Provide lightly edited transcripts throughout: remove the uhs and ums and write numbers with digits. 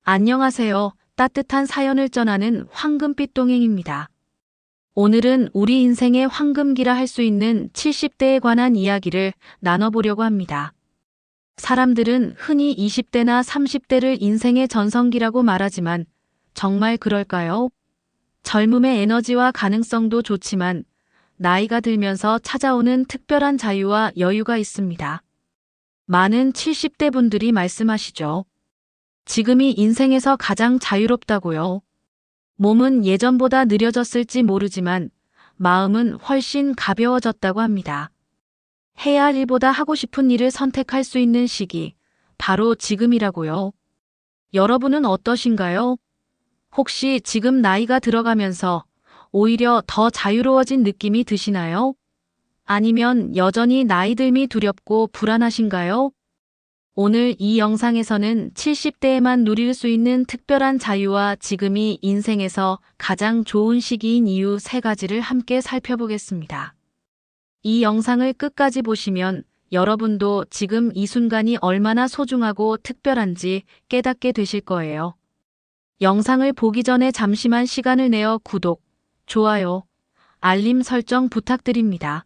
안녕하세요. 따뜻한 사연을 전하는 황금빛 동행입니다. 오늘은 우리 인생의 황금기라 할 수 있는 70대에 관한 이야기를 나눠보려고 합니다. 사람들은 흔히 20대나 30대를 인생의 전성기라고 말하지만 정말 그럴까요? 젊음의 에너지와 가능성도 좋지만 나이가 들면서 찾아오는 특별한 자유와 여유가 있습니다. 많은 70대 분들이 말씀하시죠. 지금이 인생에서 가장 자유롭다고요. 몸은 예전보다 느려졌을지 모르지만 마음은 훨씬 가벼워졌다고 합니다. 해야 할 일보다 하고 싶은 일을 선택할 수 있는 시기, 바로 지금이라고요. 여러분은 어떠신가요? 혹시 지금 나이가 들어가면서 오히려 더 자유로워진 느낌이 드시나요? 아니면 여전히 나이 들미 두렵고 불안하신가요? 오늘 이 영상에서는 70대에만 누릴 수 있는 특별한 자유와 지금이 인생에서 가장 좋은 시기인 이유 3가지를 함께 살펴보겠습니다. 이 영상을 끝까지 보시면 여러분도 지금 이 순간이 얼마나 소중하고 특별한지 깨닫게 되실 거예요. 영상을 보기 전에 잠시만 시간을 내어 구독, 좋아요, 알림 설정 부탁드립니다.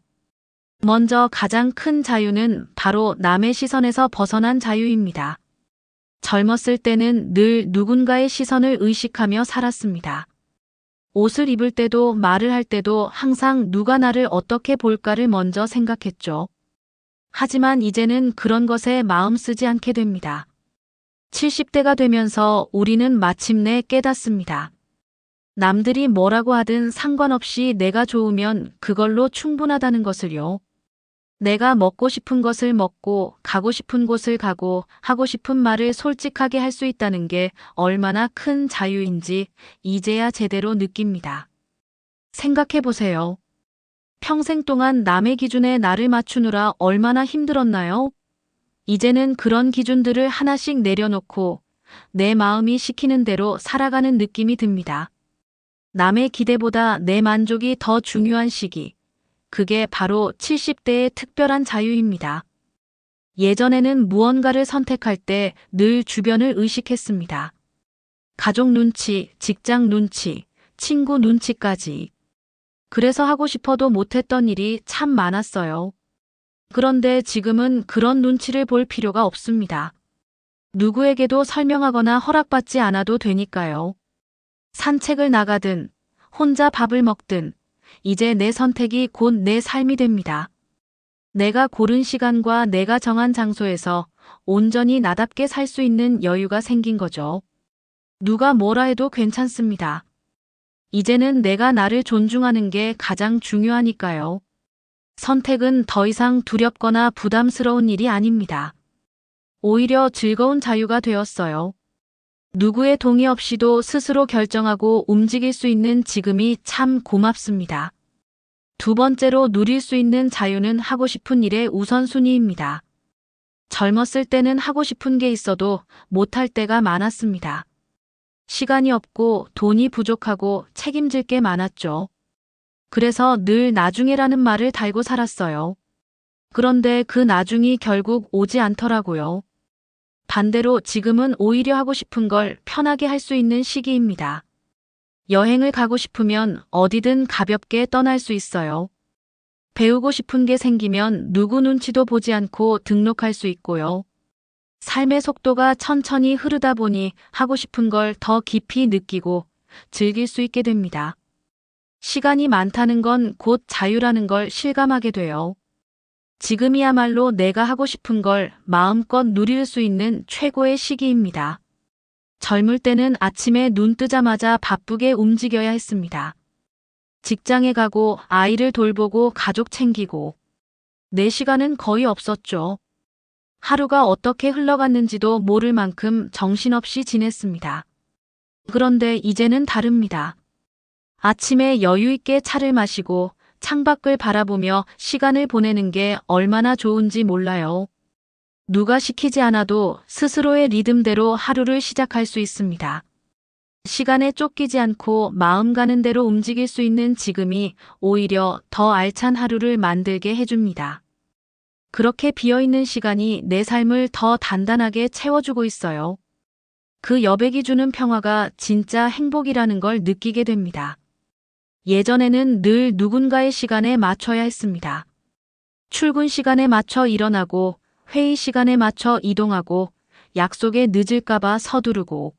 먼저 가장 큰 자유는 바로 남의 시선에서 벗어난 자유입니다. 젊었을 때는 늘 누군가의 시선을 의식하며 살았습니다. 옷을 입을 때도 말을 할 때도 항상 누가 나를 어떻게 볼까를 먼저 생각했죠. 하지만 이제는 그런 것에 마음 쓰지 않게 됩니다. 70대가 되면서 우리는 마침내 깨닫습니다. 남들이 뭐라고 하든 상관없이 내가 좋으면 그걸로 충분하다는 것을요. 내가 먹고 싶은 것을 먹고 가고 싶은 곳을 가고 하고 싶은 말을 솔직하게 할 수 있다는 게 얼마나 큰 자유인지 이제야 제대로 느낍니다. 생각해 보세요. 평생 동안 남의 기준에 나를 맞추느라 얼마나 힘들었나요? 이제는 그런 기준들을 하나씩 내려놓고 내 마음이 시키는 대로 살아가는 느낌이 듭니다. 남의 기대보다 내 만족이 더 중요한 시기. 그게 바로 70대의 특별한 자유입니다. 예전에는 무언가를 선택할 때 늘 주변을 의식했습니다. 가족 눈치, 직장 눈치, 친구 눈치까지. 그래서 하고 싶어도 못했던 일이 참 많았어요. 그런데 지금은 그런 눈치를 볼 필요가 없습니다. 누구에게도 설명하거나 허락받지 않아도 되니까요. 산책을 나가든, 혼자 밥을 먹든, 이제 내 선택이 곧 내 삶이 됩니다. 내가 고른 시간과 내가 정한 장소에서 온전히 나답게 살 수 있는 여유가 생긴 거죠. 누가 뭐라 해도 괜찮습니다. 이제는 내가 나를 존중하는 게 가장 중요하니까요. 선택은 더 이상 두렵거나 부담스러운 일이 아닙니다. 오히려 즐거운 자유가 되었어요. 누구의 동의 없이도 스스로 결정하고 움직일 수 있는 지금이 참 고맙습니다. 두 번째로 누릴 수 있는 자유는 하고 싶은 일의 우선순위입니다. 젊었을 때는 하고 싶은 게 있어도 못할 때가 많았습니다. 시간이 없고 돈이 부족하고 책임질 게 많았죠. 그래서 늘 나중에라는 말을 달고 살았어요. 그런데 그 나중이 결국 오지 않더라고요. 반대로 지금은 오히려 하고 싶은 걸 편하게 할 수 있는 시기입니다. 여행을 가고 싶으면 어디든 가볍게 떠날 수 있어요. 배우고 싶은 게 생기면 누구 눈치도 보지 않고 등록할 수 있고요. 삶의 속도가 천천히 흐르다 보니 하고 싶은 걸 더 깊이 느끼고 즐길 수 있게 됩니다. 시간이 많다는 건 곧 자유라는 걸 실감하게 돼요. 지금이야말로 내가 하고 싶은 걸 마음껏 누릴 수 있는 최고의 시기입니다. 젊을 때는 아침에 눈 뜨자마자 바쁘게 움직여야 했습니다. 직장에 가고 아이를 돌보고 가족 챙기고 내 시간은 거의 없었죠. 하루가 어떻게 흘러갔는지도 모를 만큼 정신없이 지냈습니다. 그런데 이제는 다릅니다. 아침에 여유 있게 차를 마시고 창밖을 바라보며 시간을 보내는 게 얼마나 좋은지 몰라요. 누가 시키지 않아도 스스로의 리듬대로 하루를 시작할 수 있습니다. 시간에 쫓기지 않고 마음 가는 대로 움직일 수 있는 지금이 오히려 더 알찬 하루를 만들게 해줍니다. 그렇게 비어있는 시간이 내 삶을 더 단단하게 채워주고 있어요. 그 여백이 주는 평화가 진짜 행복이라는 걸 느끼게 됩니다. 예전에는 늘 누군가의 시간에 맞춰야 했습니다. 출근 시간에 맞춰 일어나고 회의 시간에 맞춰 이동하고 약속에 늦을까봐 서두르고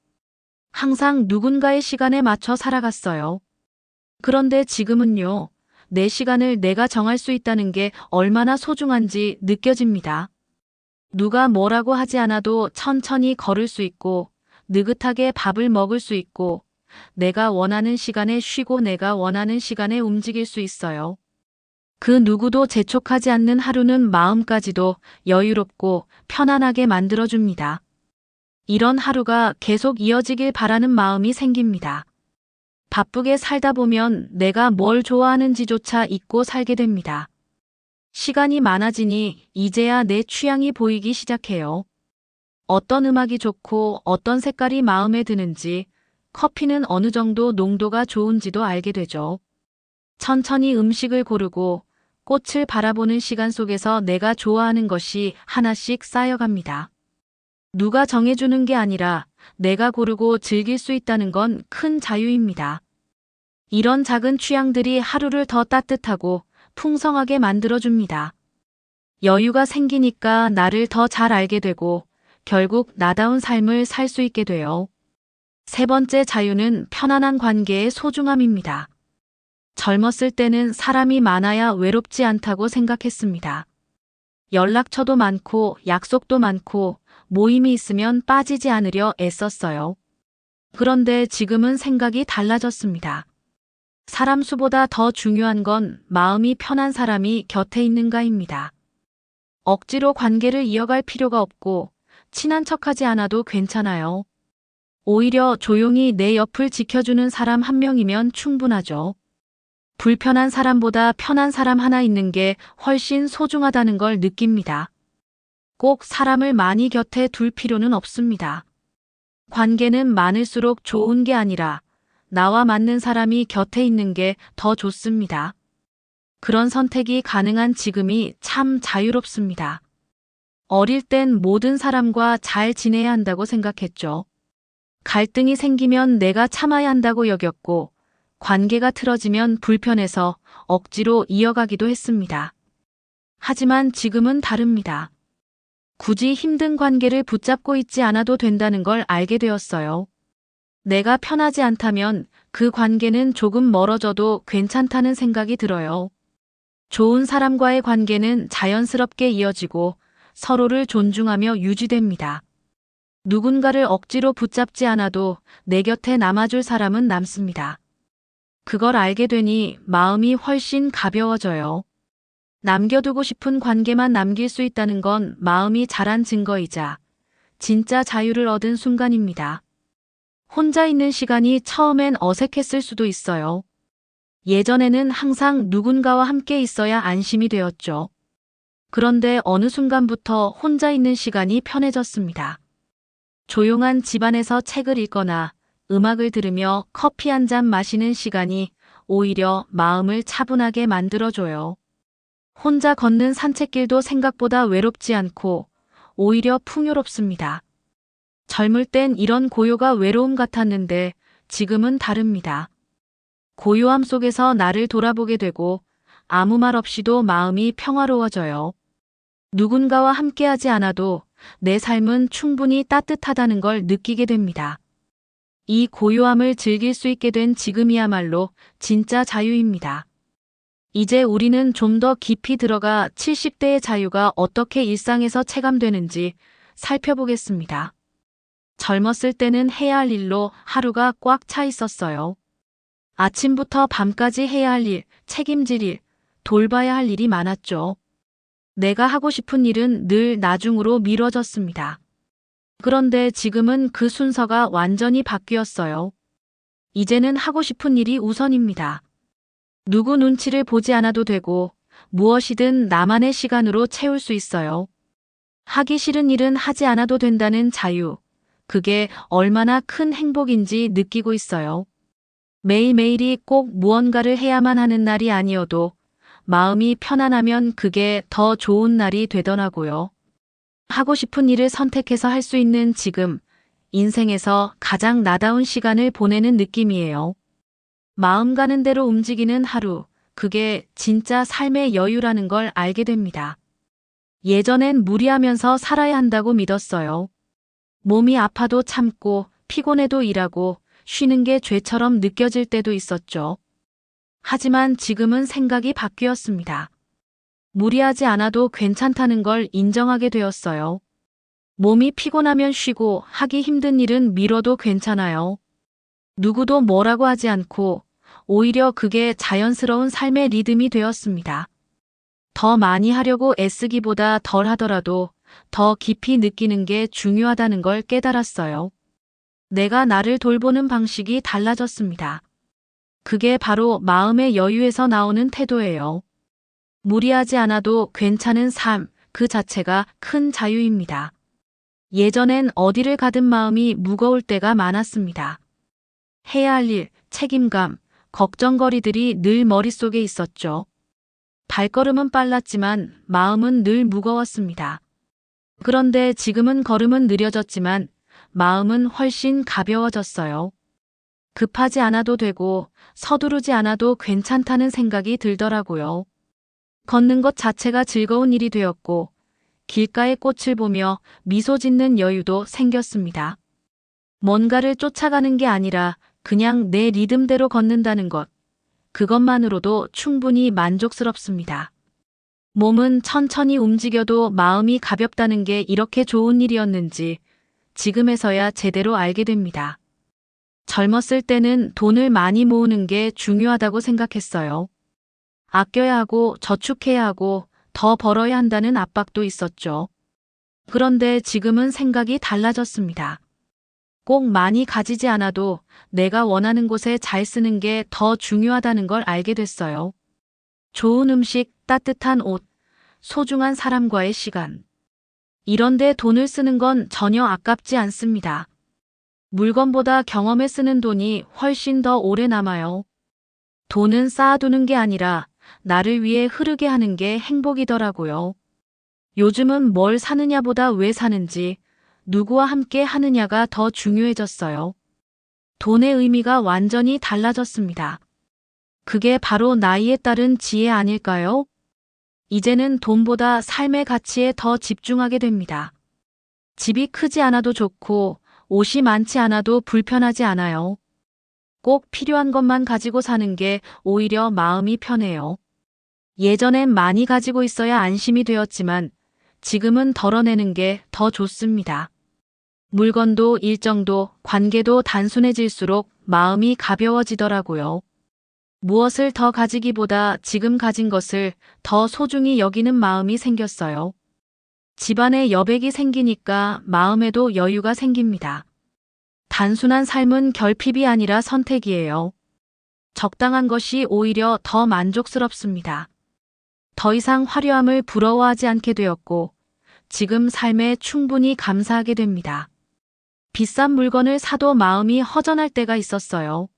항상 누군가의 시간에 맞춰 살아갔어요. 그런데 지금은요, 내 시간을 내가 정할 수 있다는 게 얼마나 소중한지 느껴집니다. 누가 뭐라고 하지 않아도 천천히 걸을 수 있고, 느긋하게 밥을 먹을 수 있고, 내가 원하는 시간에 쉬고 내가 원하는 시간에 움직일 수 있어요. 그 누구도 재촉하지 않는 하루는 마음까지도 여유롭고 편안하게 만들어줍니다. 이런 하루가 계속 이어지길 바라는 마음이 생깁니다. 바쁘게 살다 보면 내가 뭘 좋아하는지조차 잊고 살게 됩니다. 시간이 많아지니 이제야 내 취향이 보이기 시작해요. 어떤 음악이 좋고 어떤 색깔이 마음에 드는지, 커피는 어느 정도 농도가 좋은지도 알게 되죠. 천천히 음식을 고르고 꽃을 바라보는 시간 속에서 내가 좋아하는 것이 하나씩 쌓여갑니다. 누가 정해주는 게 아니라 내가 고르고 즐길 수 있다는 건 큰 자유입니다. 이런 작은 취향들이 하루를 더 따뜻하고 풍성하게 만들어줍니다. 여유가 생기니까 나를 더 잘 알게 되고 결국 나다운 삶을 살 수 있게 돼요. 세 번째 자유는 편안한 관계의 소중함입니다. 젊었을 때는 사람이 많아야 외롭지 않다고 생각했습니다. 연락처도 많고 약속도 많고 모임이 있으면 빠지지 않으려 애썼어요. 그런데 지금은 생각이 달라졌습니다. 사람 수보다 더 중요한 건 마음이 편한 사람이 곁에 있는가입니다. 억지로 관계를 이어갈 필요가 없고 친한 척하지 않아도 괜찮아요. 오히려 조용히 내 옆을 지켜주는 사람 한 명이면 충분하죠. 불편한 사람보다 편한 사람 하나 있는 게 훨씬 소중하다는 걸 느낍니다. 꼭 사람을 많이 곁에 둘 필요는 없습니다. 관계는 많을수록 좋은 게 아니라 나와 맞는 사람이 곁에 있는 게 더 좋습니다. 그런 선택이 가능한 지금이 참 자유롭습니다. 어릴 땐 모든 사람과 잘 지내야 한다고 생각했죠. 갈등이 생기면 내가 참아야 한다고 여겼고, 관계가 틀어지면 불편해서 억지로 이어가기도 했습니다. 하지만 지금은 다릅니다. 굳이 힘든 관계를 붙잡고 있지 않아도 된다는 걸 알게 되었어요. 내가 편하지 않다면 그 관계는 조금 멀어져도 괜찮다는 생각이 들어요. 좋은 사람과의 관계는 자연스럽게 이어지고 서로를 존중하며 유지됩니다. 누군가를 억지로 붙잡지 않아도 내 곁에 남아줄 사람은 남습니다. 그걸 알게 되니 마음이 훨씬 가벼워져요. 남겨두고 싶은 관계만 남길 수 있다는 건 마음이 자란 증거이자 진짜 자유를 얻은 순간입니다. 혼자 있는 시간이 처음엔 어색했을 수도 있어요. 예전에는 항상 누군가와 함께 있어야 안심이 되었죠. 그런데 어느 순간부터 혼자 있는 시간이 편해졌습니다. 조용한 집안에서 책을 읽거나 음악을 들으며 커피 한 잔 마시는 시간이 오히려 마음을 차분하게 만들어줘요. 혼자 걷는 산책길도 생각보다 외롭지 않고 오히려 풍요롭습니다. 젊을 땐 이런 고요가 외로움 같았는데 지금은 다릅니다. 고요함 속에서 나를 돌아보게 되고 아무 말 없이도 마음이 평화로워져요. 누군가와 함께하지 않아도 내 삶은 충분히 따뜻하다는 걸 느끼게 됩니다. 이 고요함을 즐길 수 있게 된 지금이야말로 진짜 자유입니다. 이제 우리는 좀 더 깊이 들어가 70대의 자유가 어떻게 일상에서 체감되는지 살펴보겠습니다. 젊었을 때는 해야 할 일로 하루가 꽉 차 있었어요. 아침부터 밤까지 해야 할 일, 책임질 일, 돌봐야 할 일이 많았죠. 내가 하고 싶은 일은 늘 나중으로 미뤄졌습니다. 그런데 지금은 그 순서가 완전히 바뀌었어요. 이제는 하고 싶은 일이 우선입니다. 누구 눈치를 보지 않아도 되고 무엇이든 나만의 시간으로 채울 수 있어요. 하기 싫은 일은 하지 않아도 된다는 자유, 그게 얼마나 큰 행복인지 느끼고 있어요. 매일매일이 꼭 무언가를 해야만 하는 날이 아니어도 마음이 편안하면 그게 더 좋은 날이 되더라고요. 하고 싶은 일을 선택해서 할 수 있는 지금, 인생에서 가장 나다운 시간을 보내는 느낌이에요. 마음 가는 대로 움직이는 하루, 그게 진짜 삶의 여유라는 걸 알게 됩니다. 예전엔 무리하면서 살아야 한다고 믿었어요. 몸이 아파도 참고 피곤해도 일하고 쉬는 게 죄처럼 느껴질 때도 있었죠. 하지만 지금은 생각이 바뀌었습니다. 무리하지 않아도 괜찮다는 걸 인정하게 되었어요. 몸이 피곤하면 쉬고 하기 힘든 일은 미뤄도 괜찮아요. 누구도 뭐라고 하지 않고 오히려 그게 자연스러운 삶의 리듬이 되었습니다. 더 많이 하려고 애쓰기보다 덜 하더라도 더 깊이 느끼는 게 중요하다는 걸 깨달았어요. 내가 나를 돌보는 방식이 달라졌습니다. 그게 바로 마음의 여유에서 나오는 태도예요. 무리하지 않아도 괜찮은 삶, 그 자체가 큰 자유입니다. 예전엔 어디를 가든 마음이 무거울 때가 많았습니다. 해야 할 일, 책임감, 걱정거리들이 늘 머릿속에 있었죠. 발걸음은 빨랐지만 마음은 늘 무거웠습니다. 그런데 지금은 걸음은 느려졌지만 마음은 훨씬 가벼워졌어요. 급하지 않아도 되고 서두르지 않아도 괜찮다는 생각이 들더라고요. 걷는 것 자체가 즐거운 일이 되었고 길가의 꽃을 보며 미소 짓는 여유도 생겼습니다. 뭔가를 쫓아가는 게 아니라 그냥 내 리듬대로 걷는다는 것, 그것만으로도 충분히 만족스럽습니다. 몸은 천천히 움직여도 마음이 가볍다는 게 이렇게 좋은 일이었는지 지금에서야 제대로 알게 됩니다. 젊었을 때는 돈을 많이 모으는 게 중요하다고 생각했어요. 아껴야 하고 저축해야 하고 더 벌어야 한다는 압박도 있었죠. 그런데 지금은 생각이 달라졌습니다. 꼭 많이 가지지 않아도 내가 원하는 곳에 잘 쓰는 게 더 중요하다는 걸 알게 됐어요. 좋은 음식, 따뜻한 옷, 소중한 사람과의 시간. 이런데 돈을 쓰는 건 전혀 아깝지 않습니다. 물건보다 경험에 쓰는 돈이 훨씬 더 오래 남아요. 돈은 쌓아두는 게 아니라 나를 위해 흐르게 하는 게 행복이더라고요. 요즘은 뭘 사느냐보다 왜 사는지, 누구와 함께 하느냐가 더 중요해졌어요. 돈의 의미가 완전히 달라졌습니다. 그게 바로 나이에 따른 지혜 아닐까요? 이제는 돈보다 삶의 가치에 더 집중하게 됩니다. 집이 크지 않아도 좋고 옷이 많지 않아도 불편하지 않아요. 꼭 필요한 것만 가지고 사는 게 오히려 마음이 편해요. 예전엔 많이 가지고 있어야 안심이 되었지만 지금은 덜어내는 게 더 좋습니다. 물건도 일정도 관계도 단순해질수록 마음이 가벼워지더라고요. 무엇을 더 가지기보다 지금 가진 것을 더 소중히 여기는 마음이 생겼어요. 집안에 여백이 생기니까 마음에도 여유가 생깁니다. 단순한 삶은 결핍이 아니라 선택이에요. 적당한 것이 오히려 더 만족스럽습니다. 더 이상 화려함을 부러워하지 않게 되었고 지금 삶에 충분히 감사하게 됩니다. 비싼 물건을 사도 마음이 허전할 때가 있었어요.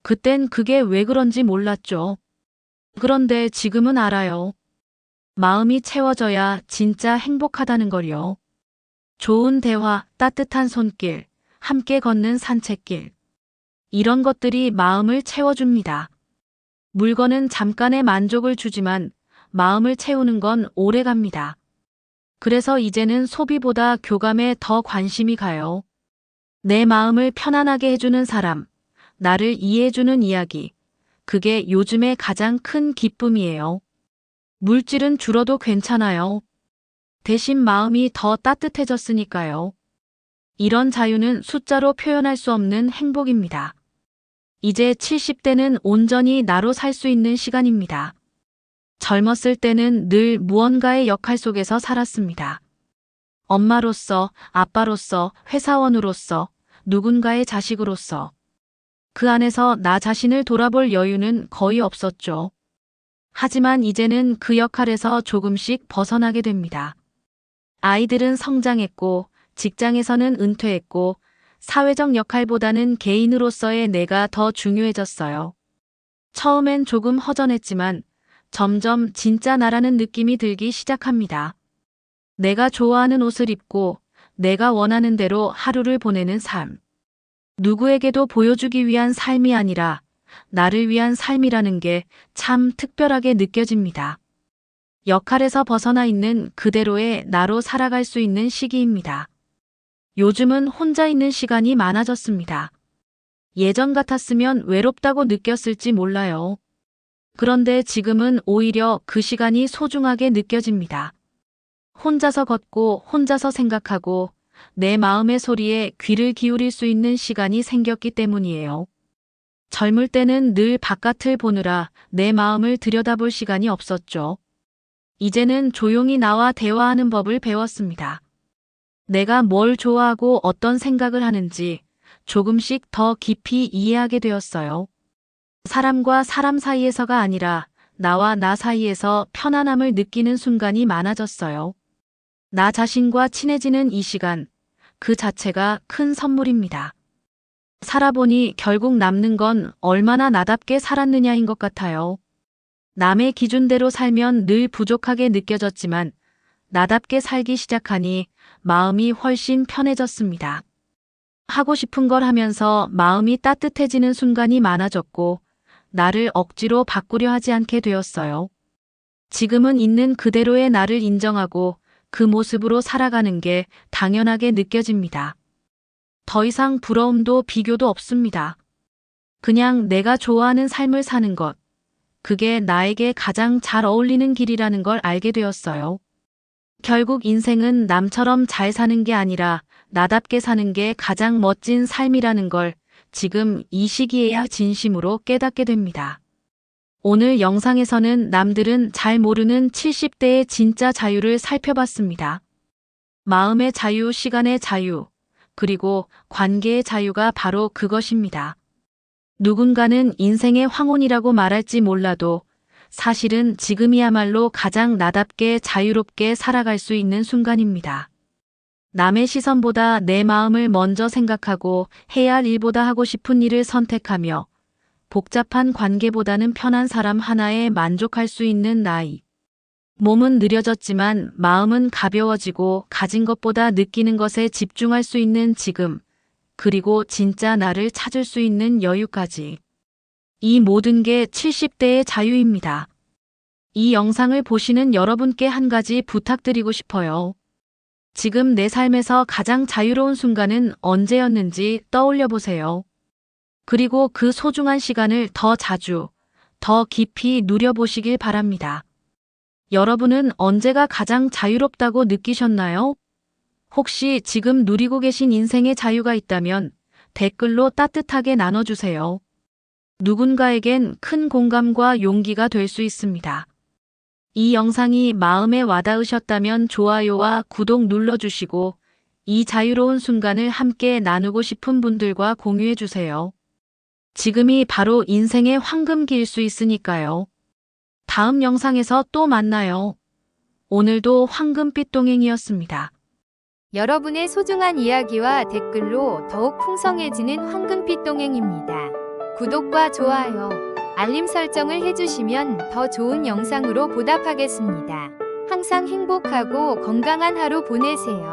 그땐 그게 왜 그런지 몰랐죠. 그런데 지금은 알아요. 마음이 채워져야 진짜 행복하다는 걸요. 좋은 대화, 따뜻한 손길, 함께 걷는 산책길. 이런 것들이 마음을 채워줍니다. 물건은 잠깐의 만족을 주지만 마음을 채우는 건 오래 갑니다. 그래서 이제는 소비보다 교감에 더 관심이 가요. 내 마음을 편안하게 해주는 사람, 나를 이해해주는 이야기. 그게 요즘의 가장 큰 기쁨이에요. 물질은 줄어도 괜찮아요. 대신 마음이 더 따뜻해졌으니까요. 이런 자유는 숫자로 표현할 수 없는 행복입니다. 이제 70대는 온전히 나로 살 수 있는 시간입니다. 젊었을 때는 늘 무언가의 역할 속에서 살았습니다. 엄마로서, 아빠로서, 회사원으로서, 누군가의 자식으로서. 그 안에서 나 자신을 돌아볼 여유는 거의 없었죠. 하지만 이제는 그 역할에서 조금씩 벗어나게 됩니다. 아이들은 성장했고, 직장에서는 은퇴했고, 사회적 역할보다는 개인으로서의 내가 더 중요해졌어요. 처음엔 조금 허전했지만 점점 진짜 나라는 느낌이 들기 시작합니다. 내가 좋아하는 옷을 입고 내가 원하는 대로 하루를 보내는 삶. 누구에게도 보여주기 위한 삶이 아니라 나를 위한 삶이라는 게 참 특별하게 느껴집니다. 역할에서 벗어나 있는 그대로의 나로 살아갈 수 있는 시기입니다. 요즘은 혼자 있는 시간이 많아졌습니다. 예전 같았으면 외롭다고 느꼈을지 몰라요. 그런데 지금은 오히려 그 시간이 소중하게 느껴집니다. 혼자서 걷고 혼자서 생각하고 내 마음의 소리에 귀를 기울일 수 있는 시간이 생겼기 때문이에요. 젊을 때는 늘 바깥을 보느라 내 마음을 들여다볼 시간이 없었죠. 이제는 조용히 나와 대화하는 법을 배웠습니다. 내가 뭘 좋아하고 어떤 생각을 하는지 조금씩 더 깊이 이해하게 되었어요. 사람과 사람 사이에서가 아니라 나와 나 사이에서 편안함을 느끼는 순간이 많아졌어요. 나 자신과 친해지는 이 시간, 그 자체가 큰 선물입니다. 살아보니 결국 남는 건 얼마나 나답게 살았느냐인 것 같아요. 남의 기준대로 살면 늘 부족하게 느껴졌지만 나답게 살기 시작하니 마음이 훨씬 편해졌습니다. 하고 싶은 걸 하면서 마음이 따뜻해지는 순간이 많아졌고 나를 억지로 바꾸려 하지 않게 되었어요. 지금은 있는 그대로의 나를 인정하고 그 모습으로 살아가는 게 당연하게 느껴집니다. 더 이상 부러움도 비교도 없습니다. 그냥 내가 좋아하는 삶을 사는 것, 그게 나에게 가장 잘 어울리는 길이라는 걸 알게 되었어요. 결국 인생은 남처럼 잘 사는 게 아니라 나답게 사는 게 가장 멋진 삶이라는 걸 지금 이 시기에야 진심으로 깨닫게 됩니다. 오늘 영상에서는 남들은 잘 모르는 70대의 진짜 자유를 살펴봤습니다. 마음의 자유, 시간의 자유, 그리고 관계의 자유가 바로 그것입니다. 누군가는 인생의 황혼이라고 말할지 몰라도 사실은 지금이야말로 가장 나답게 자유롭게 살아갈 수 있는 순간입니다. 남의 시선보다 내 마음을 먼저 생각하고 해야 할 일보다 하고 싶은 일을 선택하며 복잡한 관계보다는 편한 사람 하나에 만족할 수 있는 나이. 몸은 느려졌지만 마음은 가벼워지고 가진 것보다 느끼는 것에 집중할 수 있는 지금, 그리고 진짜 나를 찾을 수 있는 여유까지. 이 모든 게 70대의 자유입니다. 이 영상을 보시는 여러분께 한 가지 부탁드리고 싶어요. 지금 내 삶에서 가장 자유로운 순간은 언제였는지 떠올려 보세요. 그리고 그 소중한 시간을 더 자주, 더 깊이 누려보시길 바랍니다. 여러분은 언제가 가장 자유롭다고 느끼셨나요? 혹시 지금 누리고 계신 인생의 자유가 있다면 댓글로 따뜻하게 나눠주세요. 누군가에겐 큰 공감과 용기가 될 수 있습니다. 이 영상이 마음에 와닿으셨다면 좋아요와 구독 눌러주시고 이 자유로운 순간을 함께 나누고 싶은 분들과 공유해주세요. 지금이 바로 인생의 황금기일 수 있으니까요. 다음 영상에서 또 만나요. 오늘도 황금빛 동행이었습니다. 여러분의 소중한 이야기와 댓글로 더욱 풍성해지는 황금빛 동행입니다. 구독과 좋아요, 알림 설정을 해주시면 더 좋은 영상으로 보답하겠습니다. 항상 행복하고 건강한 하루 보내세요.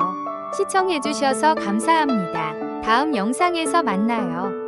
시청해주셔서 감사합니다. 다음 영상에서 만나요.